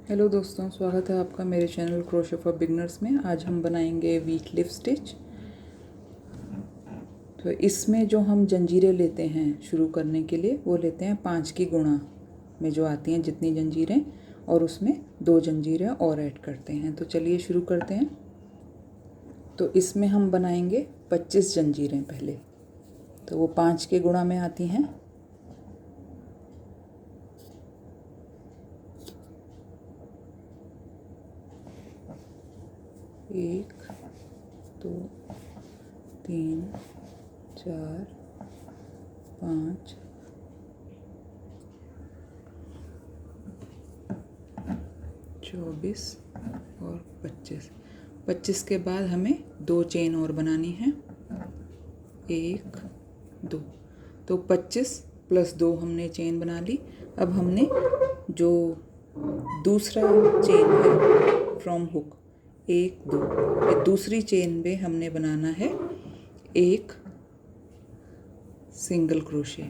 Hello दोस्तों, स्वागत है आपका मेरे चैनल क्रोशे फॉर बिगनर्स में। आज हम बनाएंगे वीट लिप स्टिच। तो इसमें जो हम जंजीरें लेते हैं शुरू करने के लिए वो लेते हैं 5 की गुणा में जो आती हैं जितनी जंजीरें, और उसमें 2 जंजीरें और ऐड करते हैं। तो चलिए शुरू करते हैं। तो इसमें हम बनाएंगे 25 जंजीरें पहले। तो वो 5 के गुणा में आती हैं। एक, दो, तीन, 4, 5, 24 और 25। 25 के बाद हमें 2 चेन और बनानी है। 1, 2। तो 25 प्लस 2 हमने चेन बना ली। अब हमने जो दूसरा चेन है फ्रॉम हुक 1, 2, ये दूसरी चेन पे हमने बनाना है एक सिंगल क्रोशे।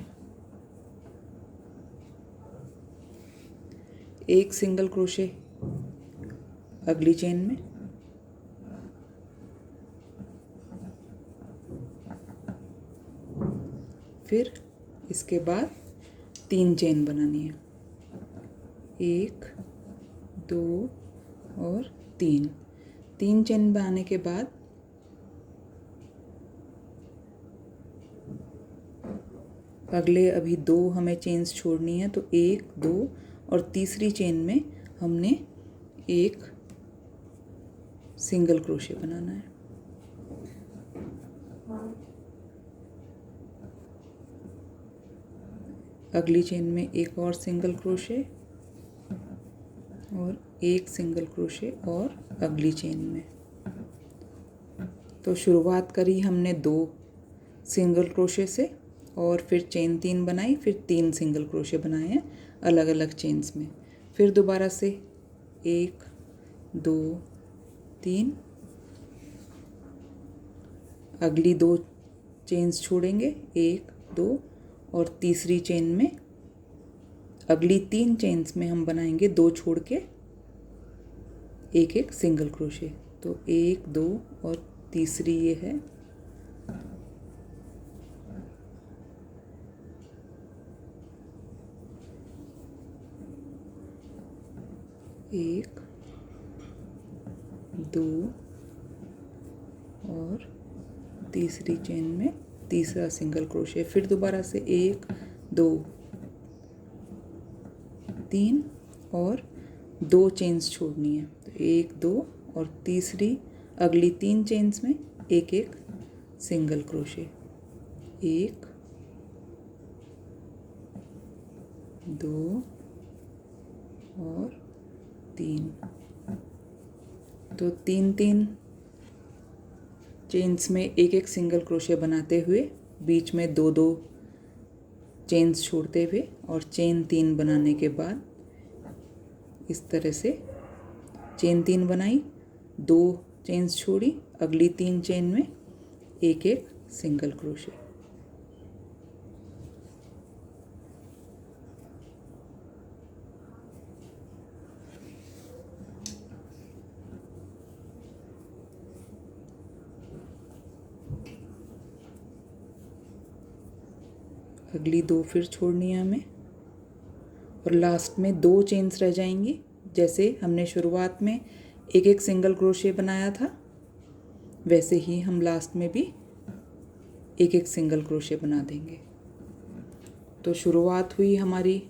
एक सिंगल क्रोशे अगली चेन में, फिर इसके बाद 3 चेन बनानी है। 1, 2 और 3। 3 चेन बनाने के बाद अगले अभी 2 हमें चेन्स छोड़नी है। तो 1, 2 और तीसरी चेन में हमने एक सिंगल क्रोशे बनाना है। अगली चेन में एक और सिंगल क्रोशे और एक सिंगल क्रोशे और अगली चेन में। तो शुरुआत करी हमने 2 सिंगल क्रोशे से और फिर चेन 3 बनाई, फिर 3 सिंगल क्रोशे बनाए हैं अलग अलग चेन्स में। फिर दोबारा से 1, 2, 3, अगली 2 चेन्स छोड़ेंगे 1, 2 और तीसरी चेन में अगली 3 चेन्स में हम बनाएंगे 2 छोड़ के एक एक सिंगल क्रोशे। तो 1, 2 और तीसरी ये है। एक, 2 और तीसरी चेन में तीसरा सिंगल क्रोशे। फिर दोबारा से 1, 2, 3 और 2 चेन्स छोड़नी है। तो 1, 2 और तीसरी अगली 3 चेन्स में एक एक सिंगल क्रोशे। 1, 2 और 3। तो 3 चेन्स में एक एक सिंगल क्रोशे बनाते हुए बीच में 2 चेन्स छोड़ते हुए और चेन 3 बनाने के बाद इस तरह से चेन 3 बनाई, 2 चेन्स छोड़ी, अगली 3 चेन में एक एक सिंगल क्रोशे। अगली 2 फिर छोड़नी है हमें और लास्ट में 2 चेन्स रह जाएंगी। जैसे हमने शुरुआत में एक एक सिंगल क्रोशे बनाया था वैसे ही हम लास्ट में भी एक एक सिंगल क्रोशे बना देंगे। तो शुरुआत हुई हमारी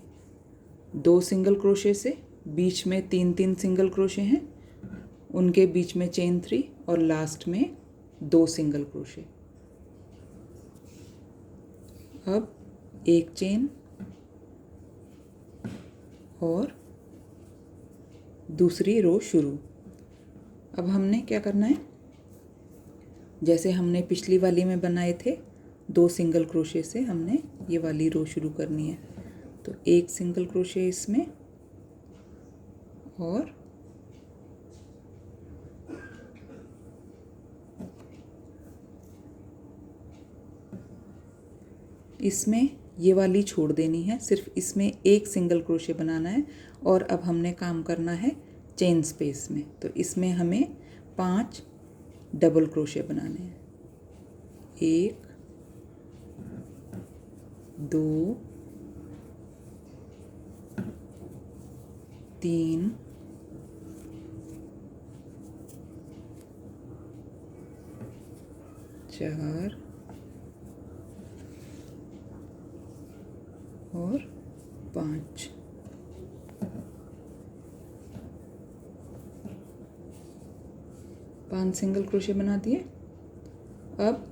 2 सिंगल क्रोशे से, बीच में 3 सिंगल क्रोशे हैं, उनके बीच में चेन 3 और लास्ट में 2 सिंगल क्रोशे। अब एक चेन और दूसरी रो शुरू। अब हमने क्या करना है, जैसे हमने पिछली वाली में बनाए थे 2 सिंगल क्रोशे से हमने ये वाली रो शुरू करनी है। तो एक सिंगल क्रोशे इसमें और इसमें ये वाली छोड़ देनी है, सिर्फ इसमें एक सिंगल क्रोशे बनाना है। और अब हमने काम करना है चेन स्पेस में, तो इसमें हमें 5 डबल क्रोशे बनाने हैं। 1 2 3 4 और 5। पांच सिंगल क्रोशे बना दिए। अब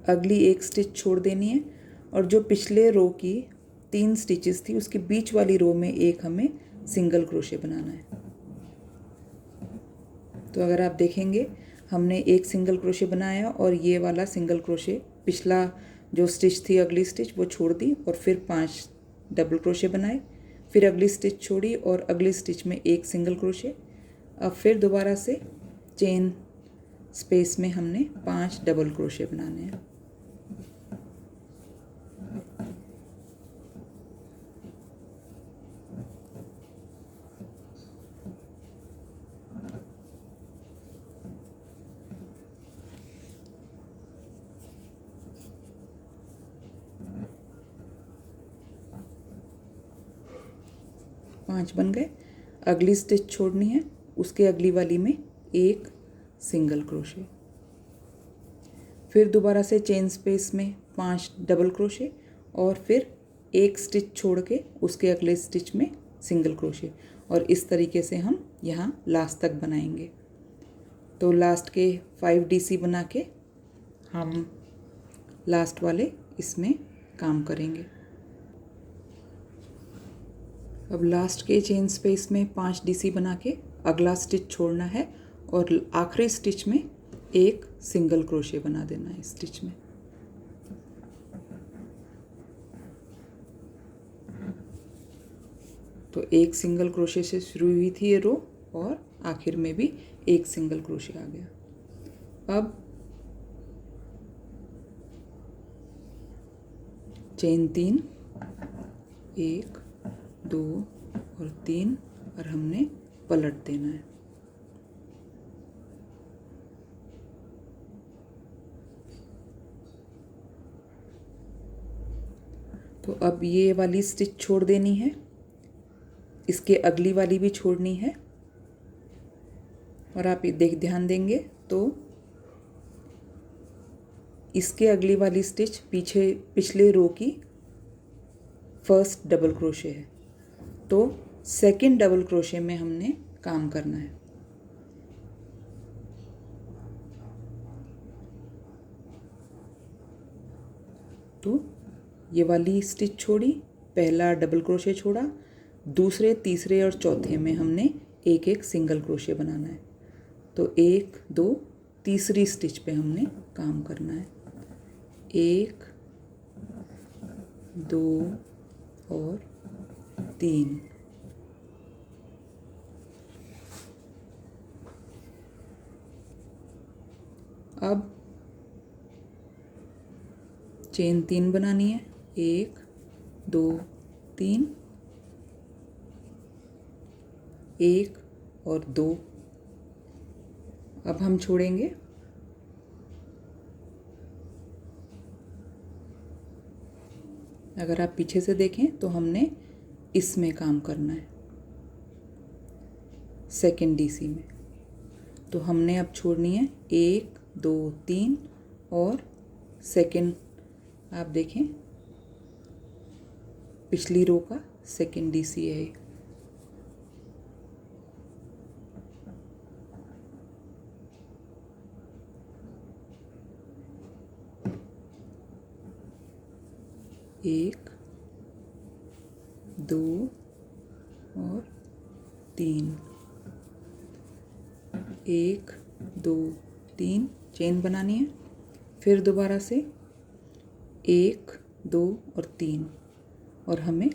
अगली एक स्टिच छोड़ देनी है और जो पिछले रो की 3 स्टिचेस थी उसके बीच वाली रो में एक हमें सिंगल क्रोशे बनाना है। तो अगर आप देखेंगे हमने एक सिंगल क्रोशे बनाया और ये वाला सिंगल क्रोशे, पिछला जो स्टिच थी अगली स्टिच वो छोड़ दी और फिर 5 डबल क्रोशे बनाए, फिर अगली स्टिच छोड़ी और अगली स्टिच में एक सिंगल क्रोशे। अब फिर दोबारा से चेन स्पेस में हमने 5 डबल क्रोशे बनाने हैं। पाँच बन गए। अगली स्टिच छोड़नी है, उसके अगली वाली में एक सिंगल क्रोशे, फिर दोबारा से चेन स्पेस में 5 डबल क्रोशे और फिर एक स्टिच छोड़ के उसके अगले स्टिच में सिंगल क्रोशे। और इस तरीके से हम यहाँ लास्ट तक बनाएंगे। तो लास्ट के 5 DC बना के हम लास्ट वाले इसमें काम करेंगे। अब लास्ट के चेन स्पेस में 5 DC बना के अगला स्टिच छोड़ना है और आखिरी स्टिच में एक सिंगल क्रोशे बना देना है स्टिच में। तो एक सिंगल क्रोशे से शुरू हुई थी ये रो और आखिर में भी एक सिंगल क्रोशे आ गया। अब चेन 3, 1 2 और 3 और हमने पलट देना है। तो अब ये वाली स्टिच छोड़ देनी है, इसके अगली वाली भी छोड़नी है। और आप ध्यान देंगे तो इसके अगली वाली स्टिच पिछले रो की फर्स्ट डबल क्रोशे है, तो सेकंड डबल क्रोशे में हमने काम करना है। तो ये वाली स्टिच छोड़ी, पहला डबल क्रोशे छोड़ा, दूसरे, तीसरे और चौथे में हमने एक एक सिंगल क्रोशे बनाना है। तो 1 2 तीसरी स्टिच पे हमने काम करना है। 1 2 और 3। अब चेन 3 बनानी है। 1 2 3, 1 और 2। अब हम छोड़ेंगे अगर आप पीछे से देखें तो हमने इसमें काम करना है सेकंड DC में। तो हमने अब छोड़नी है 1 2 3 और सेकंड, आप देखें पिछली रो का सेकंड DC है। 1 2 और 3, 1 2 3 चेन बनानी है। फिर दोबारा से 1 2 और 3 और हमें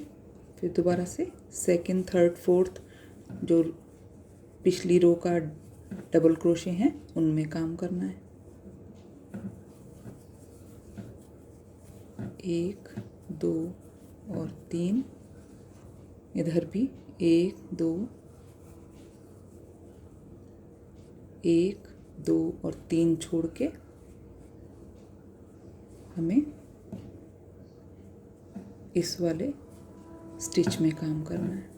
फिर दोबारा से सेकंड, थर्ड, फोर्थ जो पिछली रो का डबल क्रोशे हैं उनमें काम करना है। 1 2 और 3, इधर भी 1 2 1 2 और 3 छोड़ के हमें इस वाले स्टिच में काम करना है।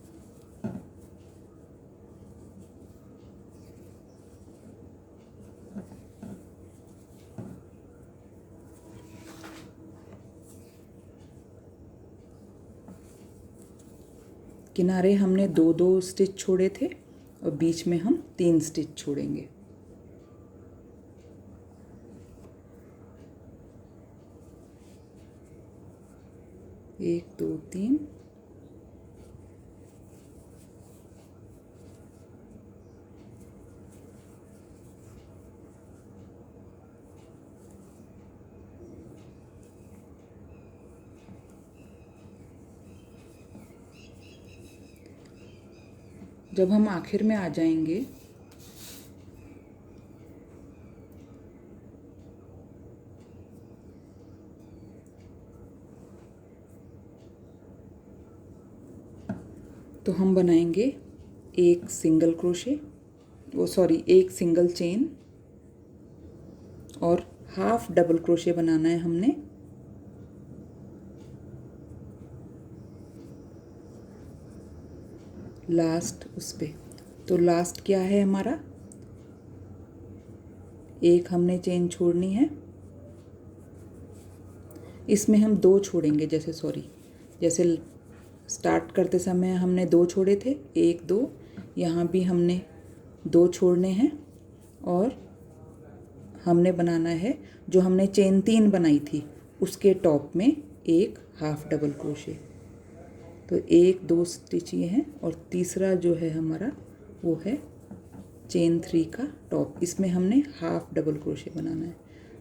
किनारे हमने 2-2 स्टिच छोड़े थे और बीच में हम 3 स्टिच छोड़ेंगे। एक दो तीन, जब हम आखिर में आ जाएंगे तो हम बनाएंगे एक सिंगल क्रोशे, एक सिंगल चेन और हाफ डबल क्रोशे बनाना है हमने। लास्ट उस पे तो लास्ट क्या है हमारा, एक हमने चेन छोड़नी है, इसमें हम 2 छोड़ेंगे। जैसे स्टार्ट करते समय हमने 2 छोड़े थे, 1 2, यहाँ भी हमने 2 छोड़ने हैं और हमने बनाना है जो हमने चेन 3 बनाई थी उसके टॉप में एक हाफ डबल क्रोशे। तो 1 2 स्टिच ये हैं और तीसरा जो है हमारा वो है चेन 3 का टॉप, इसमें हमने हाफ डबल क्रोशे बनाना है।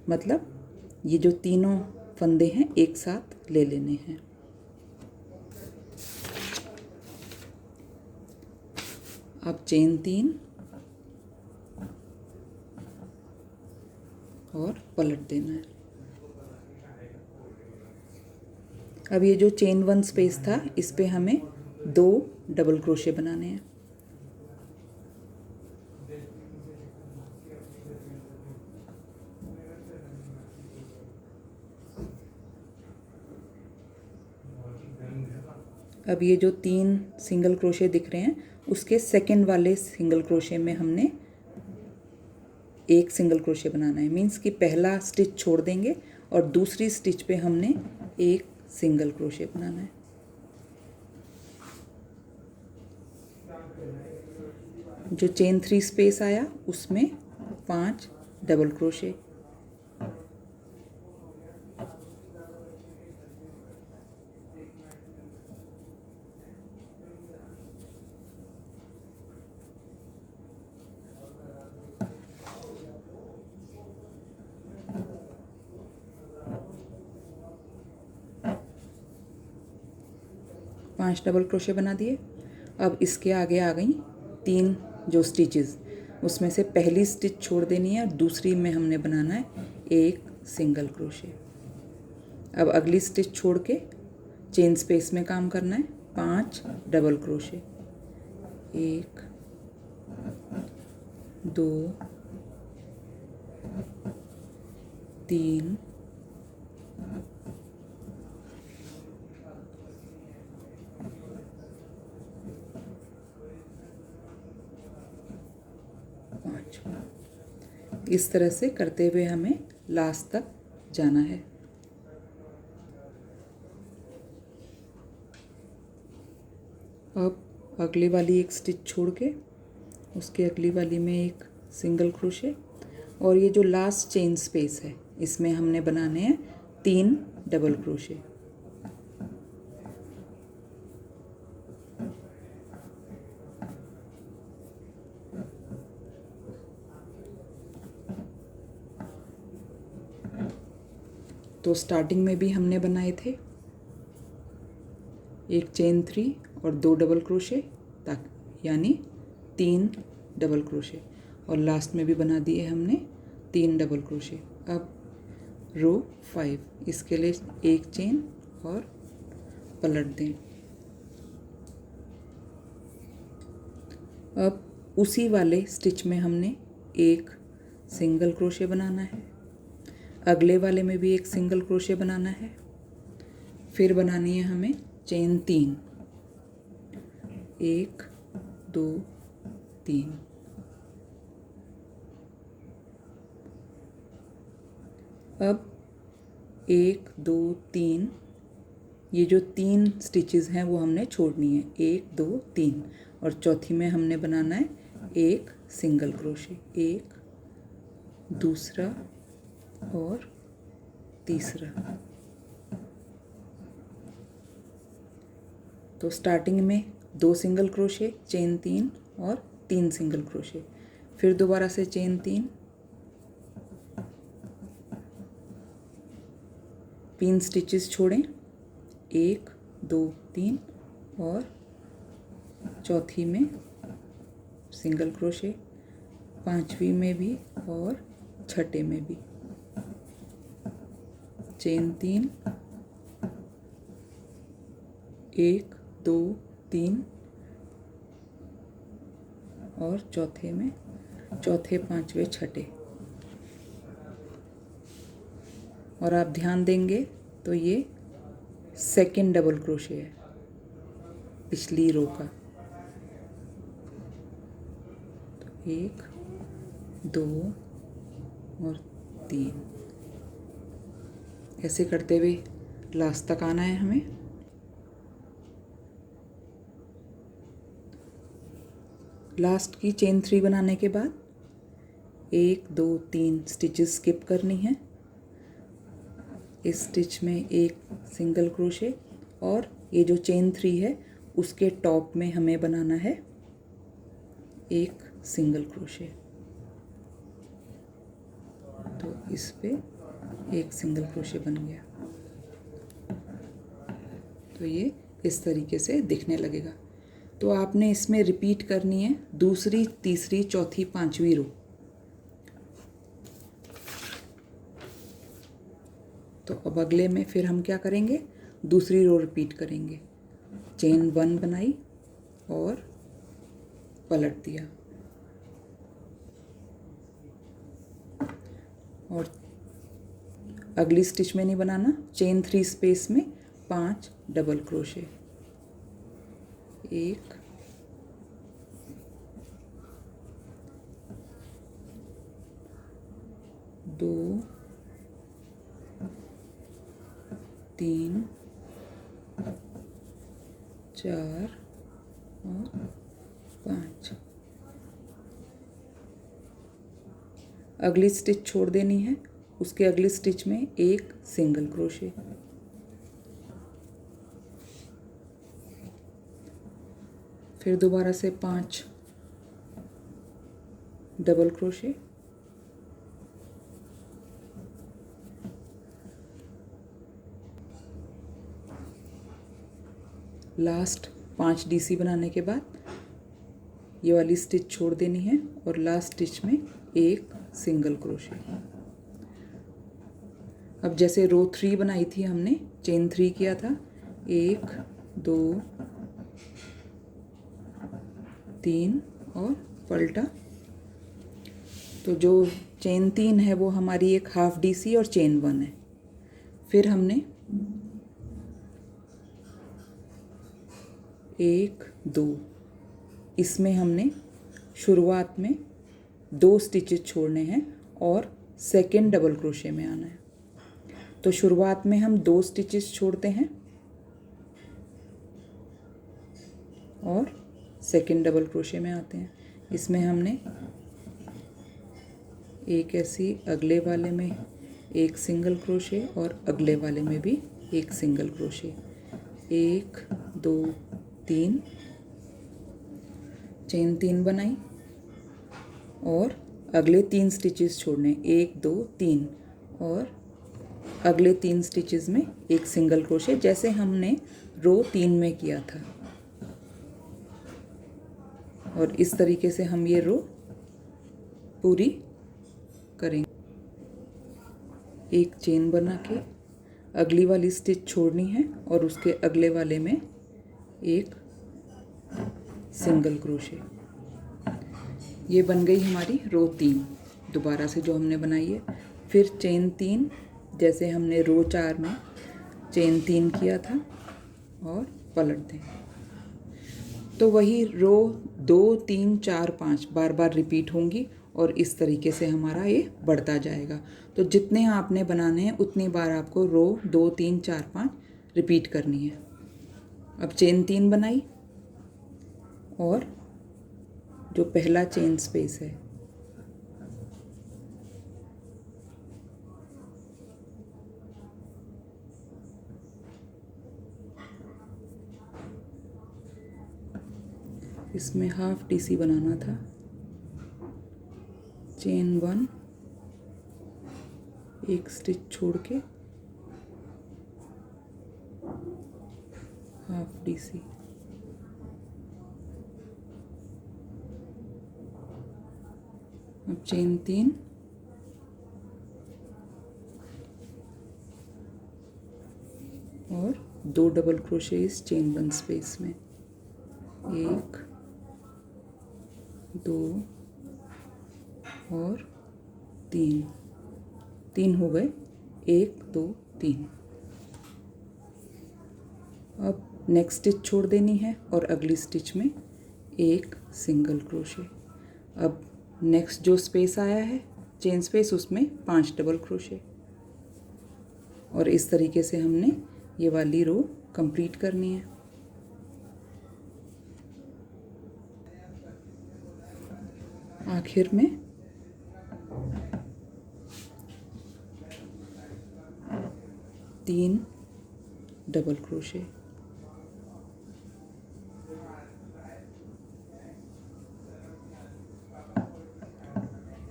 मतलब ये जो तीनों फंदे हैं एक साथ ले लेने हैं। अब चेन 3 और पलट देना है। अब ये जो चेन 1 स्पेस था इस पे हमें 2 डबल क्रोशे बनाने हैं। अब ये जो 3 सिंगल क्रोशे दिख रहे हैं उसके सेकंड वाले सिंगल क्रोशे में हमने एक सिंगल क्रोशे बनाना है। मीन्स कि पहला स्टिच छोड़ देंगे और दूसरी स्टिच पे हमने एक सिंगल क्रोशे बनाना है। जो चेन 3 स्पेस आया उसमें 5 डबल क्रोशे। पांच डबल क्रोशे बना दिए। अब इसके आगे आ गई 3 जो स्टिचेस, उसमें से पहली स्टिच छोड़ देनी है और दूसरी में हमने बनाना है एक सिंगल क्रोशे। अब अगली स्टिच छोड़ के चेन स्पेस में काम करना है, 5 डबल क्रोशे। 1 2 3 5। इस तरह से करते हुए हमें लास्ट तक जाना है। अब अगली वाली एक स्टिच छोड़ के उसके अगली वाली में एक सिंगल क्रोशे और ये जो लास्ट चेन स्पेस है इसमें हमने बनाने हैं 3 डबल क्रोशे। तो स्टार्टिंग में भी हमने बनाए थे एक चेन 3 और 2 डबल क्रोशे, यानी 3 डबल क्रोशे, और लास्ट में भी बना दिए हमने 3 डबल क्रोशे। अब रो 5, इसके लिए एक चेन और पलट दें। अब उसी वाले स्टिच में हमने एक सिंगल क्रोशे बनाना है, अगले वाले में भी एक सिंगल क्रोशे बनाना है, फिर बनानी है हमें चेन 3, 1 2 3। अब 1 2 3, ये जो 3 स्टिचेस हैं वो हमने छोड़नी है, 1 2 3, और चौथी में हमने बनाना है एक सिंगल क्रोशे, एक, दूसरा और तीसरा। तो स्टार्टिंग में 2 सिंगल क्रोशे, चेन 3 और 3 सिंगल क्रोशे, फिर दोबारा से चेन 3, 3 स्टिचेस छोड़ें, 1 2 3, और चौथी में सिंगल क्रोशे, पांचवी में भी और छठे में भी चेन 3, 1 2 3, और चौथे में, चौथे पांचवे छठे। और आप ध्यान देंगे तो ये सेकंड डबल क्रोशे है पिछली रो का। तो 1 2 और 3, ऐसे करते हुए लास्ट तक आना है हमें। लास्ट की चेन 3 बनाने के बाद 1 2 3 स्टिचेस स्किप करनी है, इस स्टिच में एक सिंगल क्रोशे, और ये जो चेन 3 है उसके टॉप में हमें बनाना है एक सिंगल क्रोशे। तो इस पे एक सिंगल क्रोशे बन गया। तो ये इस तरीके से दिखने लगेगा। तो आपने इसमें रिपीट करनी है दूसरी, तीसरी, चौथी, पांचवी रो। तो अब अगले में फिर हम क्या करेंगे, दूसरी रो रिपीट करेंगे। चेन 1 बनाई और पलट दिया, और अगली स्टिच में नहीं बनाना, चेन 3 स्पेस में 5 डबल क्रोशे, 1 2 3 4 और 5। अगली स्टिच छोड़ देनी है, उसके अगली स्टिच में एक सिंगल क्रोशे, फिर दोबारा से 5 डबल क्रोशे, लास्ट 5 डीसी बनाने के बाद ये वाली स्टिच छोड़ देनी है और लास्ट स्टिच में एक सिंगल क्रोशे। अब जैसे रो 3 बनाई थी हमने, चेन 3 किया था, 1 2 3 और पलटा। तो जो चेन 3 है वो हमारी एक हाफ डीसी और चेन 1 है। फिर हमने 1 2, इसमें हमने शुरुआत में 2 स्टिचेस छोड़ने हैं और सेकेंड डबल क्रोशे में आना है। तो शुरुआत में हम 2 स्टिचेस छोड़ते हैं और सेकेंड डबल क्रोशे में आते हैं। इसमें हमने एक ऐसी, अगले वाले में एक सिंगल क्रोशे और अगले वाले में भी एक सिंगल क्रोशे, 1 2 3, चेन 3 बनाई और अगले 3 स्टिचेस छोड़ने, 1 2 3, और अगले 3 स्टिचेस में एक सिंगल क्रोशे, जैसे हमने रो 3 में किया था। और इस तरीके से हम ये रो पूरी करेंगे। एक चेन बना के अगली वाली स्टिच छोड़नी है और उसके अगले वाले में एक सिंगल क्रोशे। ये बन गई हमारी रो 3 दोबारा से जो हमने बनाई है। फिर चेन 3 जैसे हमने रो 4 में चेन 3 किया था और पलट दें। तो वही रो 2 3 4 5 बार बार रिपीट होंगी और इस तरीके से हमारा ये बढ़ता जाएगा। तो जितने आपने बनाने हैं उतनी बार आपको रो 2 3 4 5 रिपीट करनी है। अब चेन 3 बनाई और जो पहला चेन स्पेस है इसमें हाफ DC बनाना था। चेन 1 एक स्टिच छोड़ के हाफ DC, अब चेन 3 और 2 डबल क्रोशे इस चेन 1 स्पेस में, 1 2 और 3 हो गए, 1 2 3। अब नेक्स्ट स्टिच छोड़ देनी है और अगली स्टिच में एक सिंगल क्रोशे। अब नेक्स्ट जो स्पेस आया है चेन स्पेस उसमें 5 डबल क्रोशे और इस तरीके से हमने ये वाली रो कंप्लीट करनी है। आखिर में तीन डबल क्रोशे,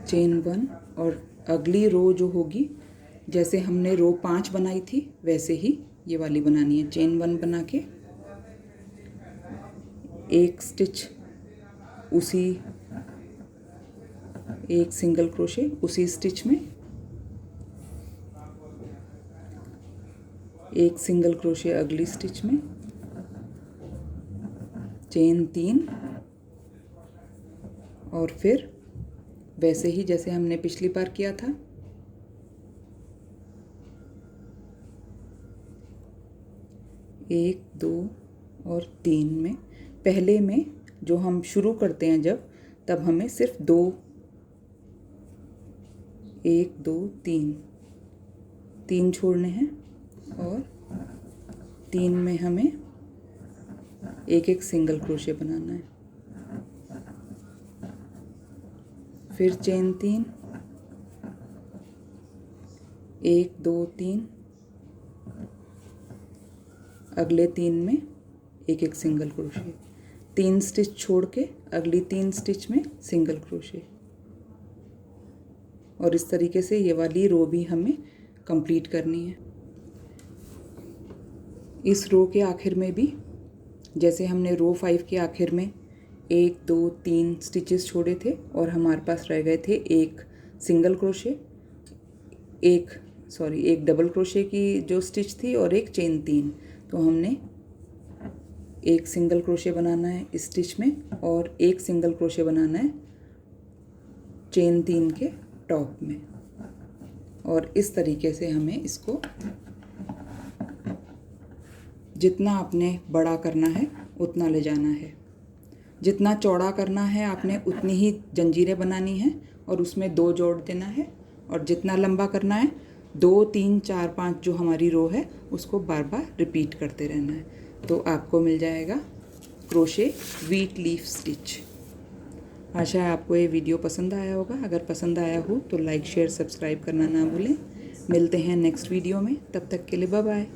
चेन 1 और अगली रो जो होगी जैसे हमने रो 5 बनाई थी वैसे ही ये वाली बनानी है। चेन 1 बना के एक स्टिच उसी एक सिंगल क्रोशे उसी स्टिच में, एक सिंगल क्रोशे अगली स्टिच में, चेन 3 और फिर वैसे ही जैसे हमने पिछली बार किया था 1 2 और 3 में। पहले में जो हम शुरू करते हैं जब तब हमें सिर्फ 2 1 2 3 छोड़ने हैं और 3 में हमें एक एक सिंगल क्रोशे बनाना है। फिर चेन 3 1 2 3, अगले 3 में एक एक सिंगल क्रोशे, 3 स्टिच छोड़ के अगली 3 स्टिच में सिंगल क्रोशे और इस तरीके से ये वाली रो भी हमें कंप्लीट करनी है। इस रो के आखिर में भी जैसे हमने रो 5 के आखिर में 1 2 3 स्टिचेस छोड़े थे और हमारे पास रह गए थे एक सिंगल क्रोशे, एक डबल क्रोशे की जो स्टिच थी और एक चेन 3। तो हमने एक सिंगल क्रोशे बनाना है इस स्टिच में और एक सिंगल क्रोशे बनाना है चेन 3 के टॉप में और इस तरीके से हमें इसको जितना आपने बड़ा करना है उतना ले जाना है। जितना चौड़ा करना है आपने उतनी ही जंजीरें बनानी है और उसमें 2 जोड़ देना है और जितना लंबा करना है 2 3 4 5 जो हमारी रो है उसको बार बार रिपीट करते रहना है। तो आपको मिल जाएगा क्रोशे वीट लीफ स्टिच। आशा है आपको ये वीडियो पसंद आया होगा। अगर पसंद आया हो तो लाइक शेयर सब्सक्राइब करना ना भूलें। मिलते हैं नेक्स्ट वीडियो में, तब तक के लिए बाय बाय।